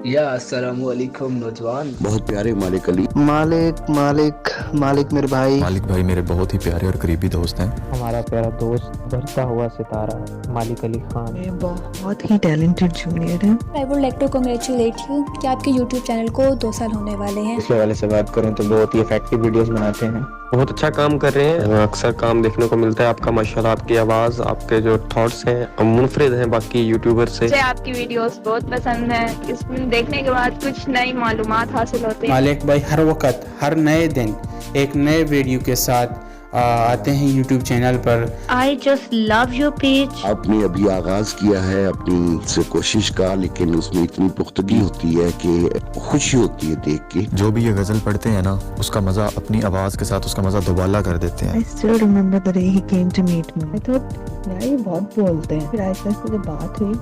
یا السلام علیکم نوجوان. بہت پیارے مالک علی. مالک میرے بھائی. مالک بھائی میرے بہت ہی پیارے اور قریبی دوست ہیں. ہمارا پیارا دوست بڑھتا ہوا ستارہ مالک علی خان. یہ بہت ہی ٹیلنٹڈ جونیئر ہے. I would like to congratulate you کہ آپ کے YouTube چینل کو 2 سال ہونے والے ہیں. اس حوالے سے بات کریں تو بہت ہی افیکٹو ویڈیوز بناتے ہیں. بہت اچھا کام کر رہے ہیں. اکثر کام دیکھنے کو ملتا ہے آپ کا ماشاءاللہ. آپ کی آواز، آپ کے جو تھاٹس ہیں منفرد ہیں باقی یوٹیوبر سے. مجھے آپ کی ویڈیوز بہت پسند ہیں. اس میں دیکھنے کے بعد کچھ نئی معلومات حاصل ہوتی ہیں. مالک بھائی ہر وقت ہر نئے دن ایک نئے ویڈیو کے ساتھ آتے ہیں YouTube channel per. I just love your page. آپ نے ابھی آغاز کیا ہے اپنی سے کوشش کا، لیکن اس میں اتنی پختگی ہوتی ہے کہ خوشی ہوتی ہے دیکھ کے. جو بھی یہ غزل پڑھتے ہیں نا، اس کا مزہ اپنی آواز کے ساتھ اس کا مزہ دوبالا کر دیتے ہیں. I still remember the day he came to meet me. I thought یار یہ بہت بولتے ہیں. پھر آہستہ آہستہ جب بات ہوئی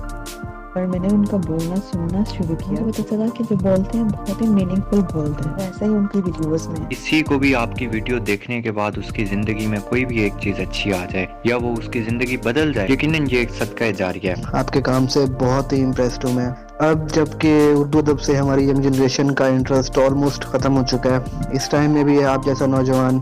اور میں نے ان کا بولنا سننا شروع کیا، پتہ چلا کہ جو بولتے ہیں بہت ہی میننگ فل بولتے ہیں. ویسا ہی ان کی ویڈیوز میں. کسی کو بھی آپ کی ویڈیو دیکھنے کے بعد اس کی زندگی میں کوئی بھی ایک چیز اچھی آ جائے یا وہ اس کی زندگی بدل جائے، یقیناً یہ ایک صدقہ جاریہ ہے. آپ کے کام سے بہت ہی امپریسڈ ہوں میں. اب جب کہ اردو ادب سے ہماری ینگ جنریشن کا انٹرسٹ آلموسٹ ختم ہو چکا ہے، اس ٹائم میں بھی آپ جیسا نوجوان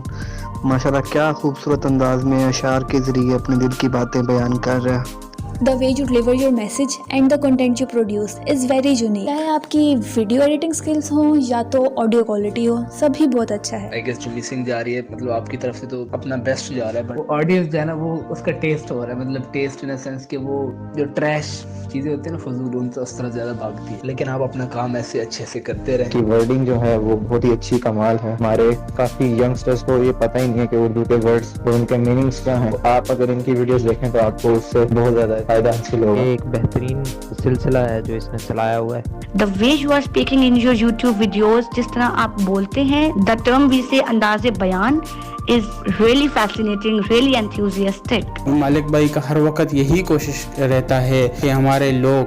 ماشاءاللہ کیا خوبصورت انداز میں اشعار کے ذریعے اپنے دل کی باتیں بیان کر رہا ہے. The way you deliver your message and the content you produce is very unique. چاہے آپ کی ویڈیو ایڈیٹنگ سکلز ہوں یا تو آڈیو کوالٹی ہو، سبھی بہت اچھا ہے. I guess جو مسنگ جا رہی ہے، مطلب آپ کی طرف سے تو اپنا بیسٹ جا رہا ہے، بٹ آڈینس جو ہے نا وہ اس کا ٹیسٹ ہو رہا ہے. مطلب ٹیسٹ ان سینس کہ وہ جو ٹریش چیزیں ہوتی ہیں نا فضول، ان سے اس طرح زیادہ بھاگتی ہے. لیکن آپ اپنا کام ایسے اچھے سے کرتے رہیں. کی ورڈنگ جو ہے وہ بہت ہی اچھی کمال ہے. ہمارے کافی ینگسٹرز کو یہ پتہ ہی نہیں ہے کہ اردو کے ورڈز اور ان کے میننگز کیا ہیں. آپ اگر ان کی ویڈیوز دیکھیں تو آپ کو اس سے بہت زیادہ فائدہ حاصل ہوگا. ایک بہترین سلسلہ ہے جو اس نے چلایا ہوا ہے. The way you are speaking in your YouTube videos, جس طرح آپ بولتے ہیں، the term we say انداز بیان is really fascinating, really enthusiastic. مالک بھائی کا ہر وقت یہی کوشش رہتا ہے کہ ہمارے لوگ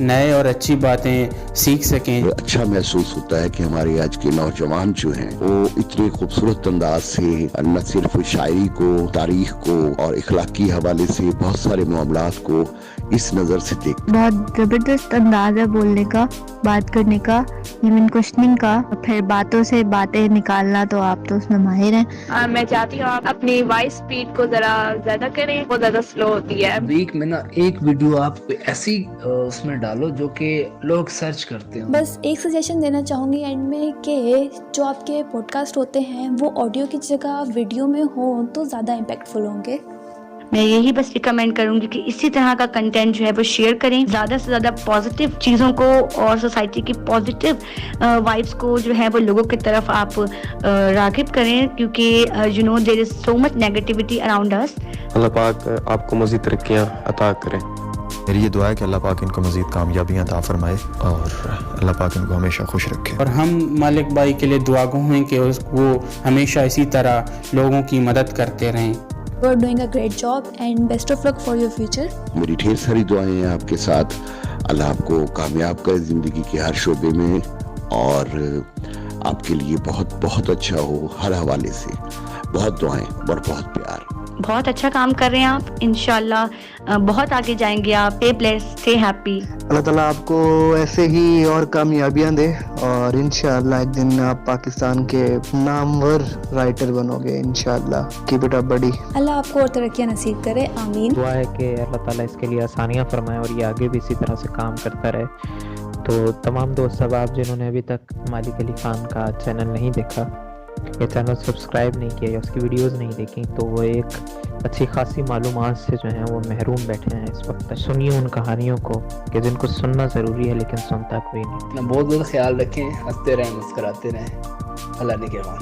نئے اور اچھی باتیں سیکھ سکیں. اچھا محسوس ہوتا ہے کہ ہمارے آج کے نوجوان جو ہیں وہ اتنے خوبصورت انداز سے نہ صرف شاعری کو، تاریخ کو اور اخلاقی حوالے سے بہت سارے معاملات کو اس نظر سے دیکھ. بہت زبردست انداز ہے بولنے کا، بات کرنے کا، ایون کوشچننگ کا، پھر باتوں سے باتیں نکالنا، تو آپ تو اس میں ماہر ہیں. میں چاہتی ہوں آپ اپنی وائس اسپیڈ کو ذرا زیادہ کریں، وہ زیادہ سلو ہوتی ہے. ویک میں نا ایک ویڈیو آپ ایسی اس میں ڈالو جو کہ لوگ سرچ کرتے ہیں. بس ایک سجیشن دینا چاہوں گی اینڈ میں کہ جو آپ کے پوڈ کاسٹ ہوتے ہیں وہ آڈیو کی جگہ ویڈیو میں ہوں تو زیادہ امپیکٹفل ہوں گے. میں یہی بس ریکمینڈ کروں گی کہ اسی طرح کا کنٹینٹ جو ہے وہ شیئر کریں، زیادہ سے زیادہ پازیٹیو چیزوں کو اور سوسائٹی کی پازیٹیو وائبس کو جو ہے وہ لوگوں کی طرف آپ راغب کریں، کیونکہ you know there is so much negativity around us. اللہ پاک آپ کو مزید ترقیاں عطا کریں. میری یہ دعا ہے کہ اللہ پاک ان کو مزید کامیابیاں عطا فرمائے اور اللہ پاک ان کو ہمیشہ خوش رکھے. اور ہم مالک بھائی کے لیے دعا گو ہیں کہ وہ ہمیشہ اسی طرح لوگوں کی مدد کرتے رہیں. You are doing a great job and best of luck for your future. میری ڈھیر ساری دعائیں ہیں آپ کے ساتھ. اللہ آپ کو کامیاب کرے زندگی کے ہر شعبے میں اور آپ کے لیے بہت بہت اچھا ہو ہر حوالے سے. بہت دعائیں اور بہت پیار. بہت اچھا کام کر رہے ہیں آپ، انشاءاللہ بہت آگے جائیں گے آپ. Stay blessed, stay happy. اللہ تعالیٰ آپ کو ایسے ہی اور کامیابیاں دے اور انشاءاللہ ایک دن آپ پاکستان کے نامور رائٹر بنو گے انشاءاللہ. کیپ اٹ اپ بڑی. اللہ آپ کو اور ترقیاں نصیب کرے، آمین. دعا ہے کہ اللہ تعالیٰ اس کے لیے آسانیاں فرمائے اور یہ آگے بھی اسی طرح سے کام کرتا رہے. تو تمام دوست احباب جنہوں نے ابھی تک مالک علی خان کا چینل نہیں دیکھا یا چینل سبسکرائب نہیں کیا یا اس کی ویڈیوز نہیں دیکھیں، تو وہ ایک اچھی خاصی معلومات سے جو ہیں وہ محروم بیٹھے ہیں اس وقت. سنیے ان کہانیوں کو کہ جن کو سننا ضروری ہے لیکن سنتا کوئی نہیں. اپنا بہت بہت خیال رکھیں، ہنستے رہیں، مسکراتے رہیں. اللہ نگہبان.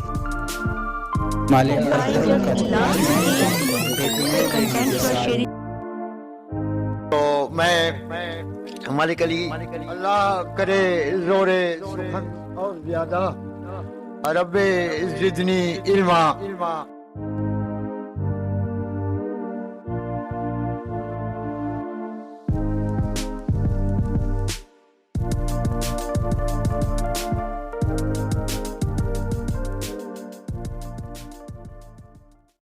تو میں مالک علی اللہ کرے زور سخن اور زیادہ رب زدنی علما